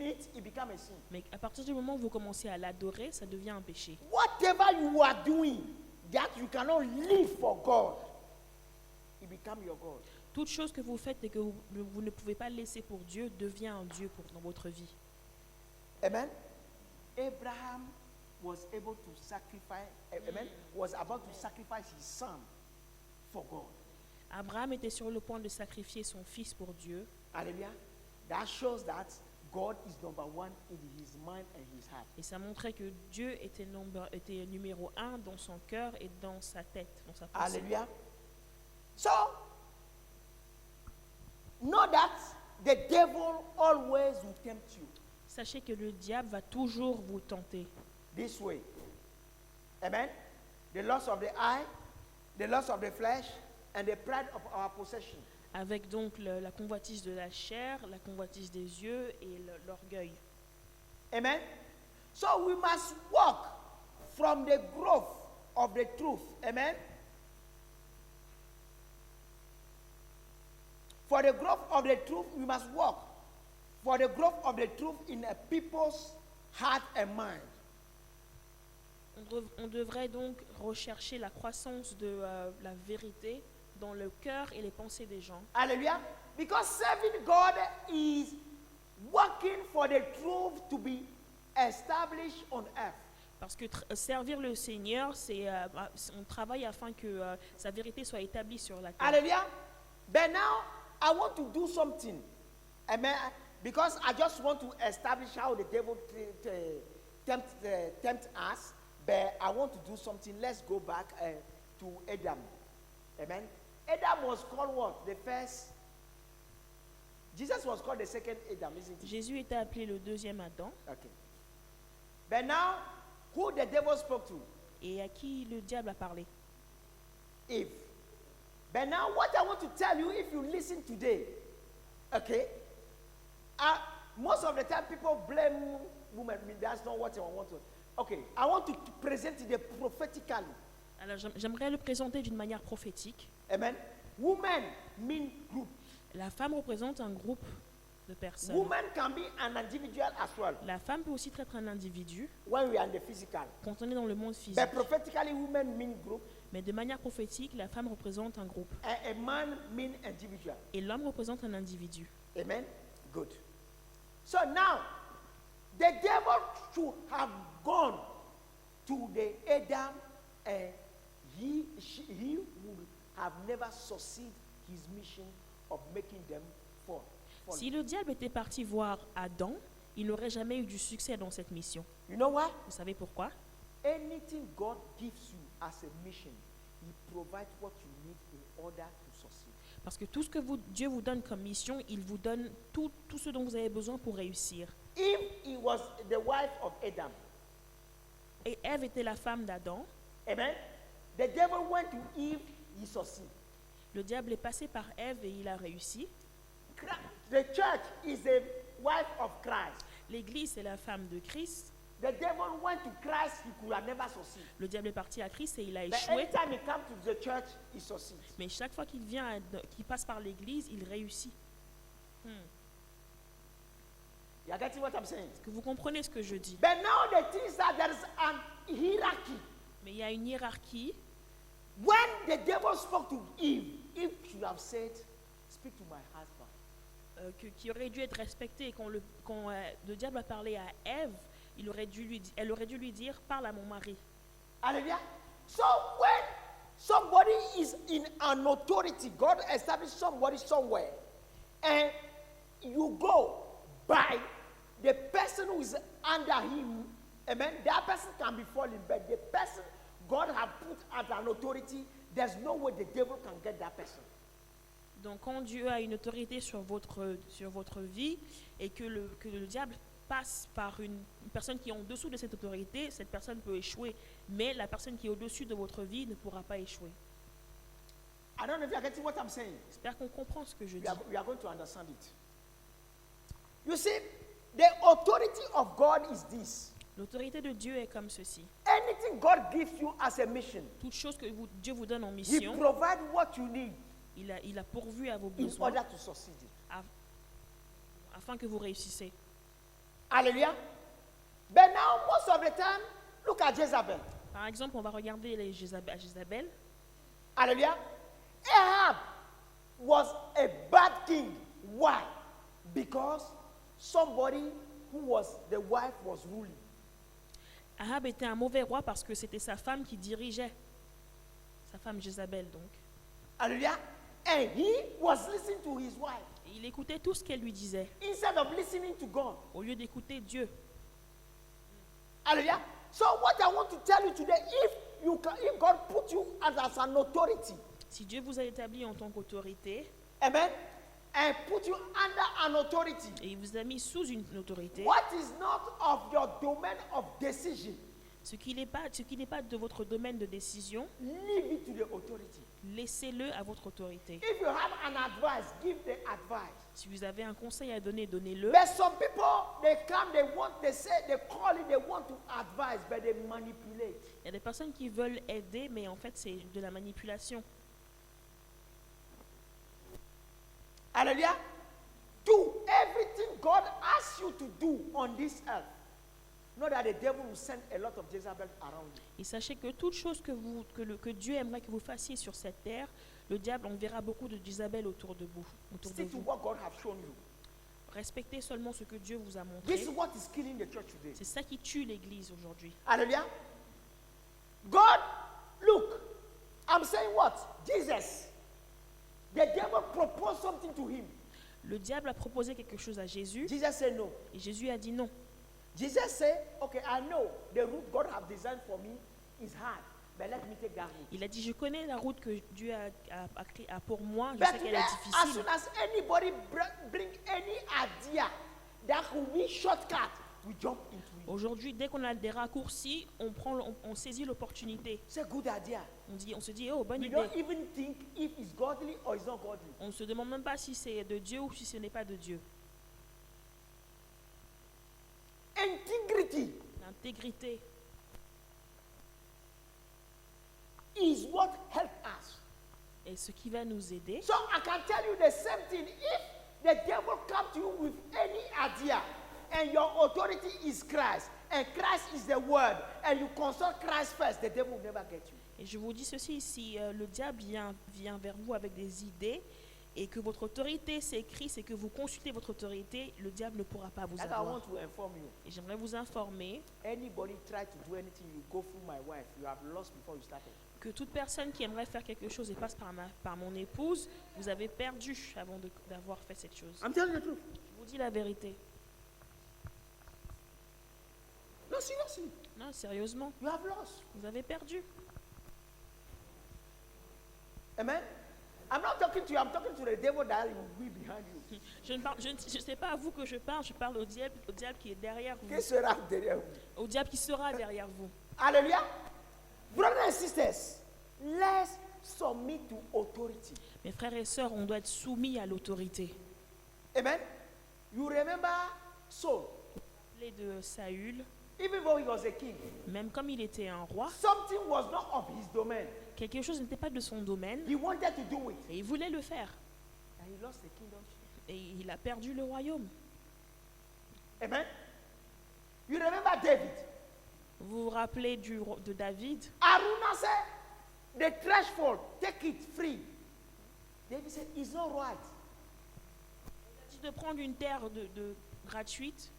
it becomes a sin. Mais à partir du moment où vous commencez à l'adorer, ça devient un péché. Whatever you are doing that you cannot live for God, it becomes your God. Toute chose que vous faites et que vous ne pouvez pas laisser pour Dieu devient un Dieu dans votre vie. Amen. Abraham was able to sacrifice, amen, was about to sacrifice his son for God. Abraham était sur le point de sacrifier son fils pour Dieu. Hallelujah. That shows that God is number one in his mind and his heart. Et ça montrait que Dieu était numéro 1 dans son cœur et dans sa tête, dans sa pensée. Hallelujah. So, know that the devil always will tempt you Sachez que le diable va toujours vous tenter. this way. Amen. The lust of the eye, the lust of the flesh, and the pride of our possession. Avec donc la convoitise de la chair, la convoitise des yeux et l'orgueil. Amen. So we must walk from the growth of the truth. Amen. For the growth of the truth, we must walk. For the growth of the truth in a people's heart and mind. On devrait donc rechercher la croissance de la vérité dans le cœur et les pensées des gens. Hallelujah. Because serving God is working for the truth to be established on earth. Parce que servir le Seigneur, on travaille afin que sa vérité soit établie sur la terre. Hallelujah. But now I want to do something. Amen. Because I just want to establish how the devil tempt us. But I want to do something. Let's go back to Adam. Amen. Adam was called what? The first. Jesus was called the second Adam, isn't it? Jésus était appelé le deuxième Adam. Okay. But now, who the devil spoke to? Et à qui le diable a parlé? Eve. But now, what I want to tell you, if you listen today, okay, most of the time people blame women. I mean, that's not what I want to. Okay, I want to present it prophetically. Alors j'aimerais le présenter d'une manière prophétique. Amen. Women mean group. La femme représente un groupe de personnes. Woman can be an individual as well. La femme peut aussi être un individu When we are in the physical. quand on est dans le monde physique. But prophetically, women mean group. Mais de manière prophétique, la femme représente un groupe. A man mean individual. Et l'homme représente un individu. Amen. Good. So now, the devil should have gone to the Adam, and he would have never succeeded his mission of making them fall. Si le diable était parti voir Adam, il n'aurait jamais eu du succès dans cette mission. You know why? Vous savez pourquoi? Anything God gives you as a mission, He provides what you need in order to succeed. Parce que tout ce que Dieu vous donne comme mission, il vous donne tout ce dont vous avez besoin pour réussir. If he was the wife of Adam, Et Ève était la femme d'Adam. amen, the devil went to Eve, he succeeded. Le diable est passé par Ève et il a réussi. The church is the wife of Christ. L'Église est la femme de Christ. The devil went to Christ, he could have never succeeded. Le diable est parti à Christ et il a But échoué. anytime he comes to the church, he succeeds. Mais chaque fois qu'il vient, qu'il passe par l'Église, il réussit. You are getting what I'm saying? Est-ce que vous comprenez ce que je dis? But now the thing is that there is an hierarchy. Mais il y a une hiérarchie. When the devil spoke to Eve, Eve should have said, "Speak to my husband." Qui aurait dû être respectée. Et quand le diable a parlé à Ève, elle aurait dû lui dire, parle à mon mari. Hallelujah. So when somebody is in an authority, God established somebody somewhere, and you go by the person who is under him, amen, that person can be falling, but the person God has put as an authority, there's no way the devil can get that person. Donc quand Dieu a une autorité sur votre vie et que le diable passe par une personne qui est en dessous de cette autorité, cette personne peut échouer. Mais la personne qui est au-dessus de votre vie ne pourra pas échouer. I don't know if you are getting what I'm saying. J'espère qu'on comprend ce que je dis. We are going to understand it. You see, the authority of God is this. L'autorité de Dieu est comme ceci. Anything God gives you as a mission, Toute chose que Dieu vous donne en He mission, provides what you need il a pourvu à vos in besoins order to succeed it. afin que vous réussissez. Hallelujah. But now, most of the time, look at Jezebel. Par exemple, on va regarder Jézabel. Hallelujah. Ahab was a bad king. Why? Because somebody who was the wife was ruling. Ahab était un mauvais roi parce que c'était sa femme qui dirigeait. Sa femme Jézabel, donc. Hallelujah. And he was listening to his wife. Il écoutait tout ce qu'elle lui disait, instead of listening to God. au lieu d'écouter Dieu. Hallelujah. So what I want to tell you today, if God put you as an authority, Si Dieu vous a établi en tant qu'autorité, amen, and put you under an authority, et il vous a mis sous une autorité, what is not of your domain of decision, ce qui n'est pas de votre domaine de décision, leave it to the authority. laissez-le à votre autorité. If you have an advice, give the advice. Si vous avez un conseil à donner, donnez-le. But some people, they come, they call it, they want to advise, but they manipulate. Il y a des personnes qui veulent aider, mais en fait, c'est de la manipulation. Hallelujah. Do everything God asks you to do on this earth. Know that the devil will send a lot of Jezebel around you. Et sachez que toute chose que Dieu aimerait que vous fassiez sur cette terre, le diable enverra beaucoup de Jézabel autour de vous. Stick to what God has shown you. Respectez seulement ce que Dieu vous a montré. This is what is killing the church today. C'est ça qui tue l'Église aujourd'hui. Hallelujah. God, look, I'm saying what? Jesus. The devil proposed something to him. Le diable a proposé quelque chose à Jésus Jesus said no. et Jésus a dit non. Jesus said, okay, I know the route God has designed for me is hard, but let me take that route. Il a dit, je connais la route que Dieu a pour moi, je But sais qu'elle today, est as difficile. soon as anybody bring any idea that could be shortcut, we jump into it. Aujourd'hui, dès qu'on a des raccourcis, on saisit l'opportunité. It's a good idea. On se dit, oh, bonne We idée. don't even think if it's godly or it's not godly. On ne se demande même pas si c'est de Dieu ou si ce n'est pas de Dieu. Integrity L'intégrité is what helps us. est ce qui va nous aider. So I can tell you the same thing. If the devil comes to you with any idea and your authority is Christ and Christ is the word and you consult Christ first, the devil will never get you. Et je vous dis ceci, si le diable vient vers vous avec des idées et que votre autorité c'est Christ et que vous consultez votre autorité, le diable ne pourra pas vous Like I avoir. want to inform you, Et j'aimerais vous informer anybody try to do anything, you go through my wife. You have lost before you started. que toute personne qui aimerait faire quelque chose et passe par mon épouse, vous avez perdu avant d'avoir fait cette chose. I'm telling you the truth. Je vous dis la vérité. No, seriously. Non, sérieusement, You have lost. vous avez perdu. Amen. I'm not talking to you. I'm talking to the devil that will be behind you. Je ne sais pas à vous que je parle au diable qui est derrière vous, Qui sera derrière vous? au diable qui sera derrière vous. Hallelujah. Brothers and sisters, let's submit to authority. Mes frères et sœurs, on doit être soumis à l'autorité. Amen. You remember Saul, Parler de Saül, even though he was a king, même comme il était un roi, something was not of his domain. quelque chose n'était pas de son domaine He wanted to do it, et il voulait le faire. and he lost the kingdom. Et il a perdu le royaume. Amen. You remember David? Vous vous rappelez de David? Aruna said, the threshold, take it free. David said, it's not right. Il a dit de prendre une terre gratuite.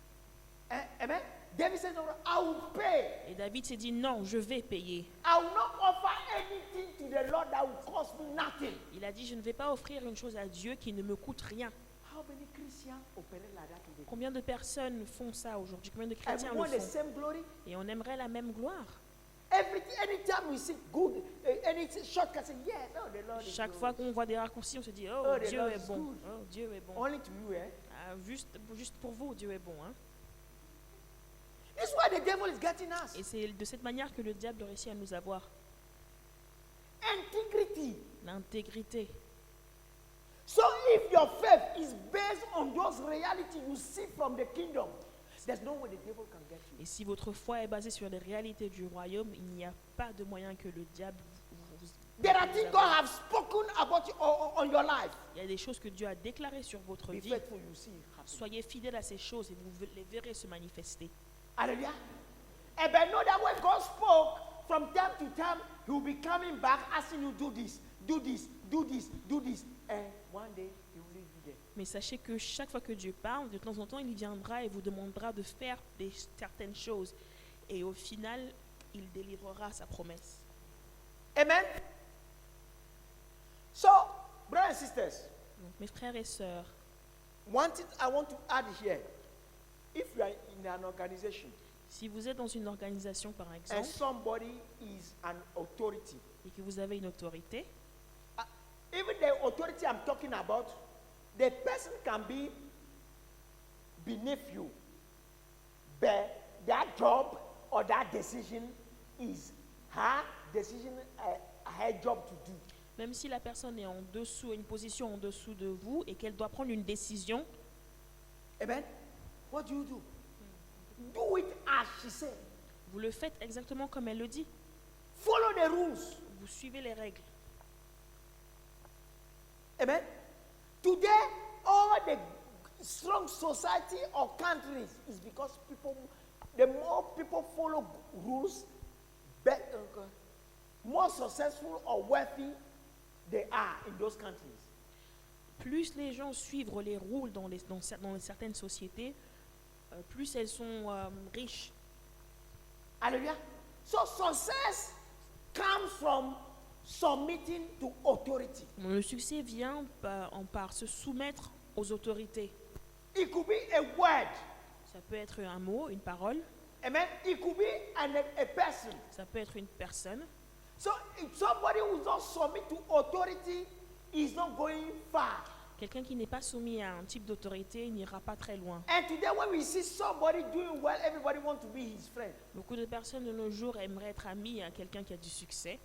Amen. David said, no, I will pay. Et David s'est dit non, je vais payer. I will not offer anything to the Lord that will cost me nothing. Il a dit je ne vais pas offrir une chose à Dieu qui ne me coûte rien. How many Christians operate like that today? Combien de personnes font ça aujourd'hui? Combien de And chrétiens we le want the font? same glory. Et on aimerait la même gloire. Anytime we see good, any shortcut, say, yeah, no, the Lord is Chaque good. fois qu'on voit des raccourcis, on se dit oh, Oh, the Dieu Lord est is bon. good. Oh, Dieu est bon. Only to you, eh? Ah, juste pour vous, Dieu est bon. Hein? This is why the devil is getting us. Et c'est de cette manière que le diable réussit à nous avoir. Integrity. L'intégrité. So if your faith is based on those realities you see from the kingdom, there's no way the devil can get you. Et si votre foi est basée sur les réalités du royaume, il n'y a pas de moyen que le diable There are things God has spoken about you on your life. Il y a des choses que Dieu a déclarées sur votre Be vie. faithful, you see it happen. Soyez fidèles à ces choses et vous les verrez se manifester. Hallelujah. And but know that when God spoke, from time to time, He will be coming back asking you do this, do this, do this, do this. And one day He will leave you there. Mais sachez que chaque fois que Dieu parle, de temps en temps, il viendra et vous demandera de faire certaines choses. Et au final, il délivrera sa promesse. Amen. So, brothers and sisters, Donc, mes frères et sœurs, One thing I want to add here, if you are in an organization Si vous êtes dans une organisation, par and exemple, somebody is an authority, et que vous avez une autorité, even the authority I'm talking about, the person can be beneath you, but that job or that decision is her decision, her job to do. même si la personne est en dessous, a une position en dessous de vous et qu'elle doit prendre une décision, Amen. What do? Do it as she said. vous le faites exactement comme elle le dit. Follow the rules. Vous suivez les règles. Amen. Today, all the strong society or countries is because the more people follow rules, more successful or wealthy they are in those countries. Plus les gens suivent les rôles dans certaines sociétés, plus elles sont riches. Hallelujah. So success comes from submitting to authority. Le succès vient par se soumettre aux autorités. It could be a word. Ça peut être un mot, une parole, Amen. It could be a person. ça peut être une personne. So if somebody who does not submit to authority is not going far. Quelqu'un qui n'est pas soumis à un type d'autorité n'ira pas très loin. And today when we see somebody doing well, everybody wants to be his friend. Beaucoup de personnes de nos jours aimeraient être amis à quelqu'un qui a du succès.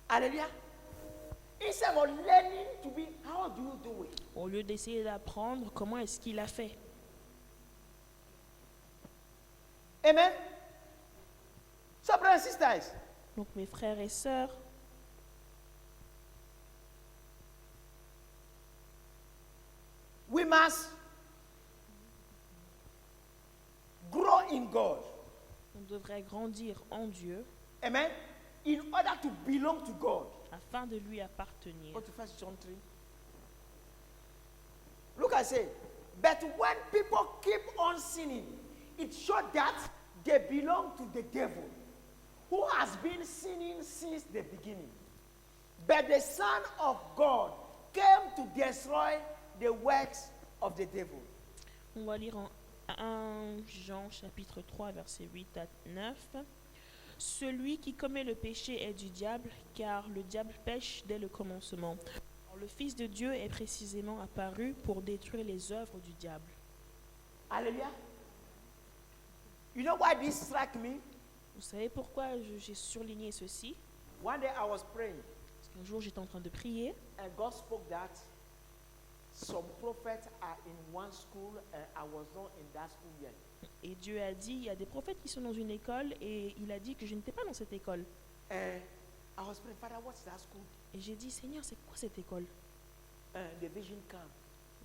Hallelujah. Instead of learning to be, how do you do it? Au lieu d'essayer d'apprendre comment est-ce qu'il a fait. Amen. So brothers and sisters, Donc mes frères et sœurs, we must grow in God. on devrait grandir en Dieu Amen. In order to belong to God. afin de lui appartenir. Go to 1 John 3. Look, I say, but when people keep on sinning, it shows that they belong to the devil, who has been sinning since the beginning. But the Son of God came to destroy the works of the devil. On va lire en 1 Jean chapitre 3 versets 8 à 9. Celui qui commet le péché est du diable, car le diable pêche dès le commencement. Or, le Fils de Dieu est précisément apparu pour détruire les œuvres du diable. Hallelujah. You know why this struck me? Vous savez pourquoi j'ai surligné ceci? One day I was praying, Parce qu'un jour j'étais en train de prier and God spoke that some prophets are in one school, and I was not in that school yet. et Dieu a dit, il y a des prophètes qui sont dans une école et il a dit que je n'étais pas dans cette école. And I was praying, Father, what's that school? Et j'ai dit, Seigneur, c'est quoi cette école? And the vision came.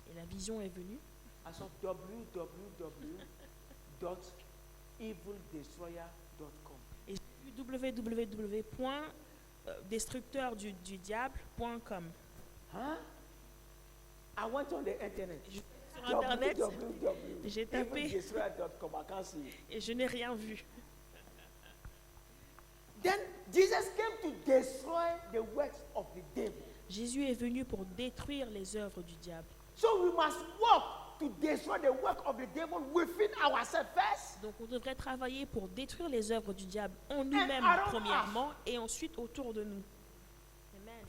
Et la vision est venue. I saw www.evildestroyer.com. Et j'ai vu www.destructeurdudiable.com. Huh? I went on the internet. Sur Internet, j'ai tapé www.evildestroyer.com. I can't see it. et je n'ai rien vu. Then Jesus came to destroy the works of the devil. Jésus est venu pour détruire les œuvres du diable. So we must work to destroy the work of the devil within ourselves first. Donc on devrait travailler pour détruire les œuvres du diable en nous-mêmes around premièrement et ensuite autour de nous. Amen.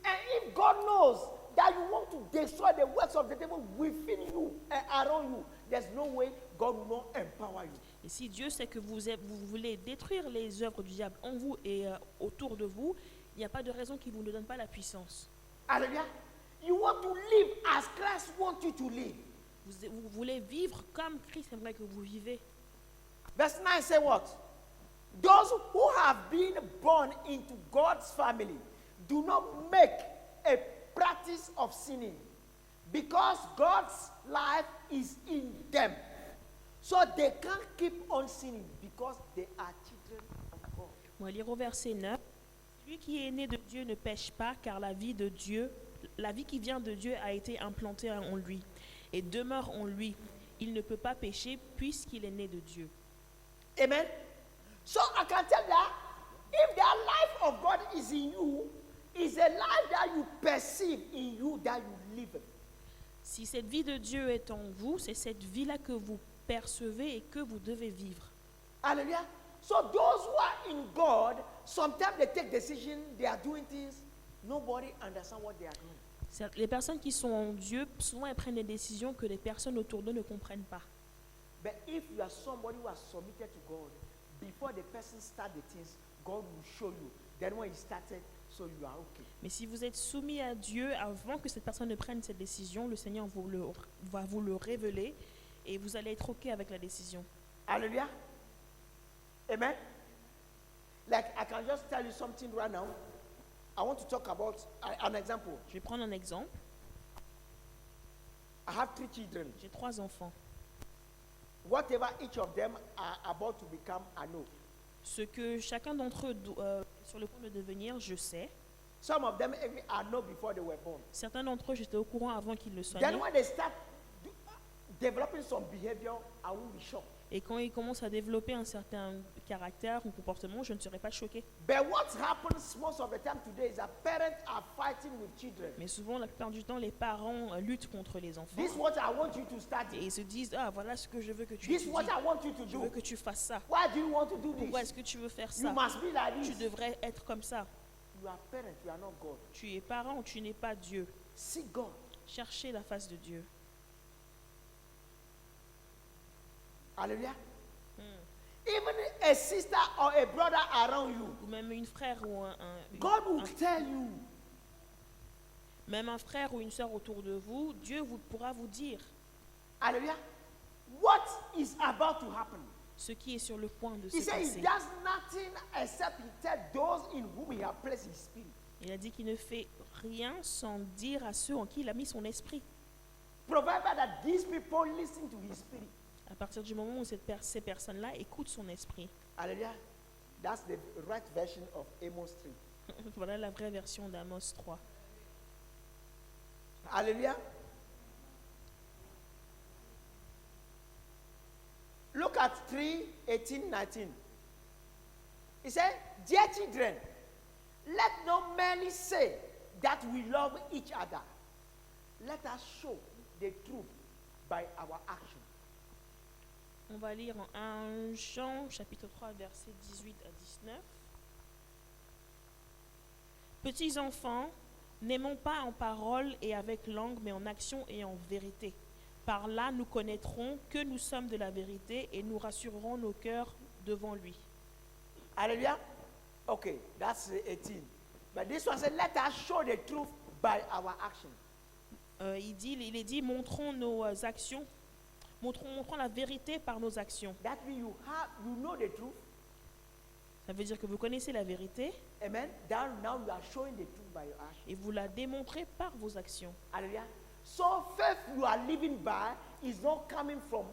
And if God knows that you want to destroy the works of the devil within you and around you, there's no way God will not empower you. Et si Dieu sait que vous voulez détruire les œuvres du diable en vous et autour de vous, il n'y a pas de raison qu'il ne vous ne donne pas la puissance. Hallelujah. You want to live as Christ wants you to live. Vous voulez vivre comme Christ aimerait que vous vivez. Verse 9 say what? Those who have been born into God's family do not make a practice of sinning because God's life is in them. So they can't keep on sinning because they are children of God. On va lire au verset 9. Celui qui est né de Dieu ne pêche pas, car la vie de Dieu, la vie qui vient de Dieu a été implantée en lui et demeure en lui. Il ne peut pas pécher puisqu'il est né de Dieu. Amen. So I can tell that if the life of God is in you, it's a life that you perceive in you that you live. Si cette vie de Dieu est en vous, c'est cette vie-là que vous percevez et que vous devez vivre. Hallelujah. So those who are in God, sometimes they take decisions, they are doing things, nobody understands what they are doing. Les personnes qui sont en Dieu, souvent elles prennent des décisions que les personnes autour d'eux ne comprennent pas. But if you are somebody who has submitted to God, before the person starts the things, God will show you. Then when he started, so you are okay. Mais si vous êtes soumis à Dieu avant que cette personne ne prenne cette décision, le Seigneur va vous le révéler et vous allez être OK avec la décision. Hallelujah. Amen. Like I can just tell you something right now. I want to talk about an example. Je vais prendre un exemple. I have 3 children. J'ai 3 enfants. Whatever each of them are about to become, I know. Ce que chacun d'entre eux sur le point de devenir, je sais. Some of them even I know before they were born. Certains d'entre eux, j'étais au courant avant qu'ils le soient Then nés. when they start developing some behavior, I will be shocked. Et quand ils commencent à développer un certain caractère ou comportement, je ne serai pas choquée. But what happens most of the time today is that parents are fighting with children. Mais souvent, la plupart du temps, les parents luttent contre les enfants. This is what I want you to study. Et ils se disent, ah, voilà ce que je veux que tu This is étudies. what I want you to Je veux do. que tu fasses ça. Why do you want to do Pourquoi this? est-ce que tu veux faire You ça? must be like Tu this. devrais être comme ça. You are parents, you are not God. Tu es parent, tu n'es pas Dieu. Seek God. Cherchez la face de Dieu. Hallelujah. Even a sister or a brother around you, Ou même une frère ou God will tell you. même un frère ou une sœur autour de vous, Dieu pourra vous dire Hallelujah. What is about to happen? ce qui est sur le point de He se said passer. he does nothing except he tells those in whom he has placed his spirit. Il a dit qu'il ne fait rien sans dire à ceux en qui il a mis son esprit. Provided that these people listen to his spirit. À partir du moment où ces personnes-là écoutent son esprit. Hallelujah. That's the right version of Amos 3. Voilà la vraie version d'Amos 3. Hallelujah. Look at 3:18-19. He said, dear children, let no man say that we love each other. Let us show the truth by our action. On va lire en 1 Jean, chapitre 3, versets 18 à 19. Petits enfants, n'aimons pas en parole et avec langue, mais en action et en vérité. Par là, nous connaîtrons que nous sommes de la vérité et nous rassurerons nos cœurs devant lui. Hallelujah. Okay, that's 18. But this one said, let us show the truth by our action. Il est dit, montrons nos actions, montrons la vérité par nos actions. That means you know the truth. Ça veut dire que vous connaissez la vérité Amen. Now you are showing the truth by your action. et vous la démontrez par vos actions. Hallelujah. So faith you are living by is not coming from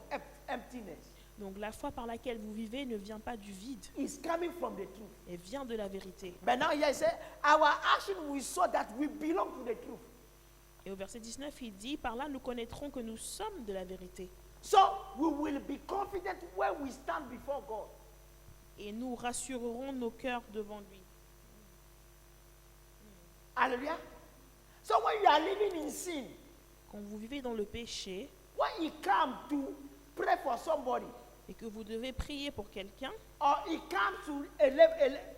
emptiness. Donc la foi par laquelle vous vivez ne vient pas du vide, It's coming from the truth. elle vient de la vérité. But now here he said, our action will show that we belong to the truth. Et au verset 19, il dit, par là nous connaîtrons que nous sommes de la vérité. So we will be confident when we stand before God. Et nous rassurerons nos cœurs devant lui. Hallelujah. So when you are living in sin, Quand vous vivez dans le péché when you come to pray for somebody, et que vous devez prier pour quelqu'un, or it comes to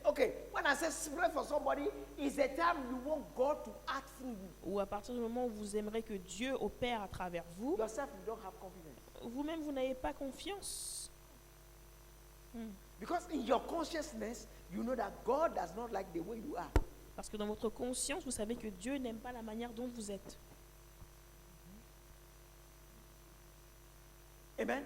okay, when I say pray for somebody, it's a time you want God to act through you. ou à partir du moment où vous aimeriez que Dieu opère à travers vous, Yourself, you don't have confidence. vous-même vous n'avez pas confiance. Because in your consciousness, you know that God does not like the way you are. Parce que dans votre conscience, vous savez que Dieu n'aime pas la manière dont vous êtes. Amen.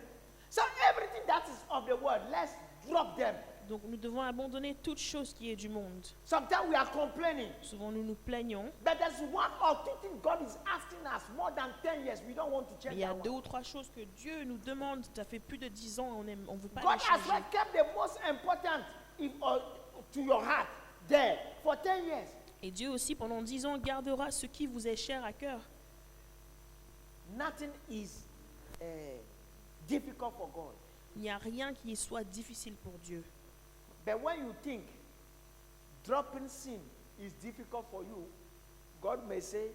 So everything that is of the world, let's drop them. Donc nous devons abandonner toute chose qui est du monde. Sometimes we are complaining, Souvent nous nous plaignons. but there's one or two things God is asking us more than 10 years. We don't want to Il change y a that 2 one. ou 3 choses que Dieu nous demande. Ça fait plus de 10 ans, on ne veut pas God les has changer. kept the most important to your heart there for 10 years. Et Dieu aussi, pendant 10 ans, gardera ce qui vous est cher à cœur. Nothing is difficult for God. Il n'y a rien qui soit difficile pour Dieu. But when you think dropping sin is difficult for you, God may say,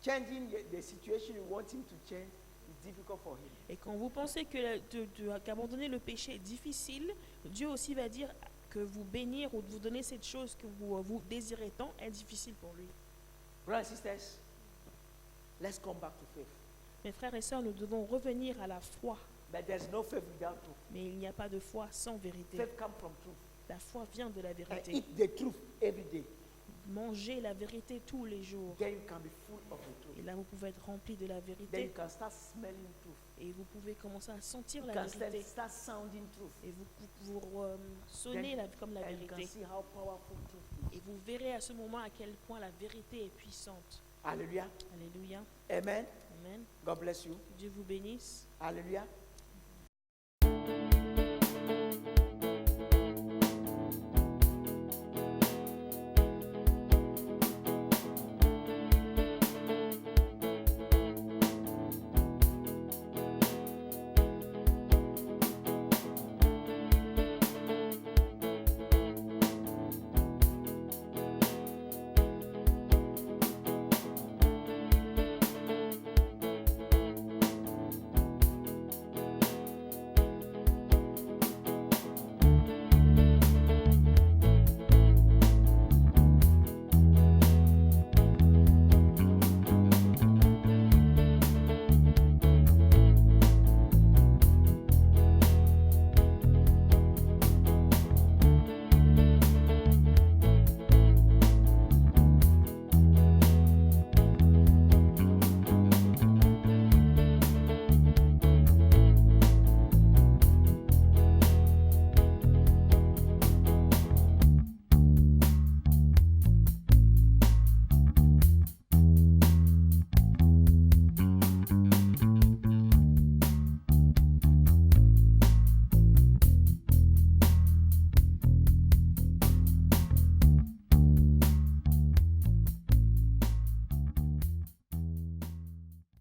changing the situation you want him to change is difficult for him. Et quand vous pensez que qu'abandonner le péché est difficile, Dieu aussi va dire que vous bénir ou de vous donner cette chose que vous désirez tant est difficile pour lui. Brothers and sisters, let's come back to faith. Mes frères et sœurs, nous devons revenir à la foi. But there's no faith without truth. Mais il n'y a pas de foi sans vérité. Faith comes from truth. La foi vient de la And vérité. eat the truth every day. Mangez la vérité tous les jours. Then you can be full of the truth. Et là, vous pouvez être rempli de la Then you vérité. can start smelling truth. Et vous pouvez commencer à sentir You la can vérité. start sounding truth. Et vous sonnez comme la And you can vérité. see how powerful truth is. Et vous verrez à ce moment à quel point la vérité est puissante. Hallelujah. Alléluia. Amen. Amen. God bless you. Que Dieu vous bénisse. Hallelujah.